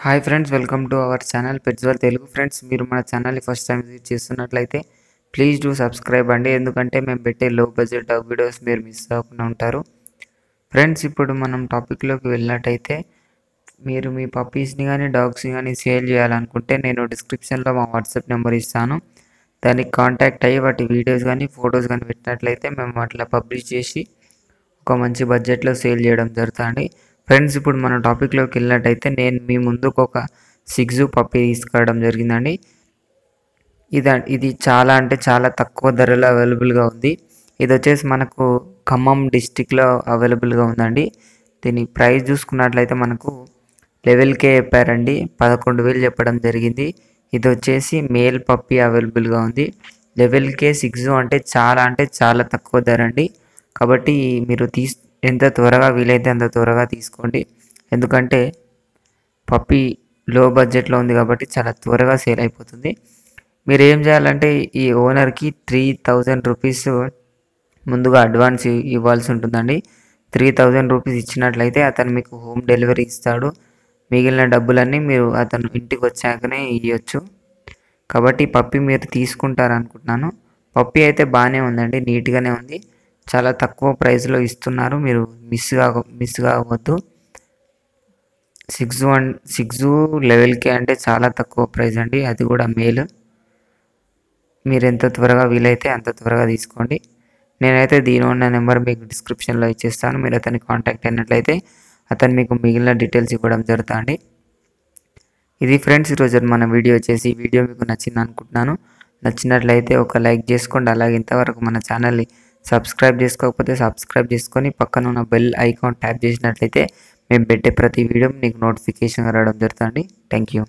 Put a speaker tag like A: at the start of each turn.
A: Hi friends, welcome to our channel pets world Telugu. Friends, మీరు మన ఛానల్ని ఫస్ట్ టైం విజిట్ చేస్తున్నట్లయితే ప్లీజ్ డూ సబ్స్క్రైబ్ అండి. ఎందుకంటే మేము పెట్టే లో బడ్జెట్ డాగ్ వీడియోస్ మీరు మిస్ అవ్వకుండా ఉంటారు. ఫ్రెండ్స్, ఇప్పుడు మనం టాపిక్లోకి వెళ్ళినట్టయితే మీరు మీ పప్పీస్ని కానీ డాగ్స్ని కానీ సేల్ చేయాలనుకుంటే నేను డిస్క్రిప్షన్లో మా వాట్సాప్ నెంబర్ ఇస్తాను. దానికి కాంటాక్ట్ అయ్యి వాటి వీడియోస్ కానీ ఫొటోస్ కానీ పెట్టినట్లయితే మేము అట్లా పబ్లిష్ చేసి ఒక మంచి బడ్జెట్లో సేల్ చేయడం జరుగుతుంది. ఫ్రెండ్స్, ఇప్పుడు మన టాపిక్లోకి వెళ్ళినట్టయితే నేను మీ ముందుకు ఒక సిగ్జు పప్పీ తీసుకురావడం జరిగిందండి. ఇది చాలా అంటే చాలా తక్కువ ధరలో అవైలబుల్గా ఉంది. ఇది వచ్చేసి మనకు ఖమ్మం డిస్టిక్లో అవైలబుల్గా ఉందండి. దీని ప్రైస్ చూసుకున్నట్లయితే మనకు లెవెల్కే చెప్పారండి, 11,000 చెప్పడం జరిగింది. ఇది వచ్చేసి మేల్ పప్పీ అవైలబుల్గా ఉంది. లెవెల్కే సిగ్జు అంటే చాలా తక్కువ ధర అండి. కాబట్టి మీరు ఎంత త్వరగా వీలైతే అంత త్వరగా తీసుకోండి. ఎందుకంటే పప్పీ లో బడ్జెట్లో ఉంది కాబట్టి చాలా త్వరగా సేల్ అయిపోతుంది. మీరు ఏం చేయాలంటే ఈ ఓనర్కి 3,000 రూపీస్ ముందుగా అడ్వాన్స్ ఇవ్వాల్సి ఉంటుందండి. 3,000 రూపీస్ ఇచ్చినట్లయితే అతను మీకు హోమ్ డెలివరీ ఇస్తాడు. మిగిలిన డబ్బులన్నీ మీరు అతను ఇంటికి వచ్చాకనే ఇవ్వచ్చు. కాబట్టి పప్పీ మీరు తీసుకుంటారనుకుంటున్నాను. పప్పీ అయితే బాగానే ఉందండి, నీట్గానే ఉంది. చాలా తక్కువ ప్రైస్లో ఇస్తున్నారు, మీరు మిస్ కావద్దు. సిగ్జు లెవెల్కే అంటే చాలా తక్కువ ప్రైస్ అండి, అది కూడా మేల్. మీరు ఎంత త్వరగా వీలైతే అంత త్వరగా తీసుకోండి. నేనైతే దీని ఉన్న నెంబర్ మీకు డిస్క్రిప్షన్లో ఇచ్చేస్తాను. మీరు అతన్ని కాంటాక్ట్ అయినట్లయితే అతను మీకు మిగిలిన డీటెయిల్స్ ఇవ్వడం జరుగుతుంది. ఇది ఫ్రెండ్స్ ఈరోజు మన వీడియో వచ్చేసి. ఈ వీడియో మీకు నచ్చింది అనుకుంటున్నాను. నచ్చినట్లయితే ఒక లైక్ చేసుకోండి. అలాగే ఇంతవరకు మన ఛానల్ని సబ్స్క్రైబ్ చేసుకోకపోతే సబ్స్క్రైబ్ చేసుకొని పక్కన ఉన్న బెల్ ఐకాన్ ట్యాప్ చేసినట్లయితే మేము పెట్టే ప్రతి వీడియో మీకు నోటిఫికేషన్ రావడం జరుగుతుంది. Thank you.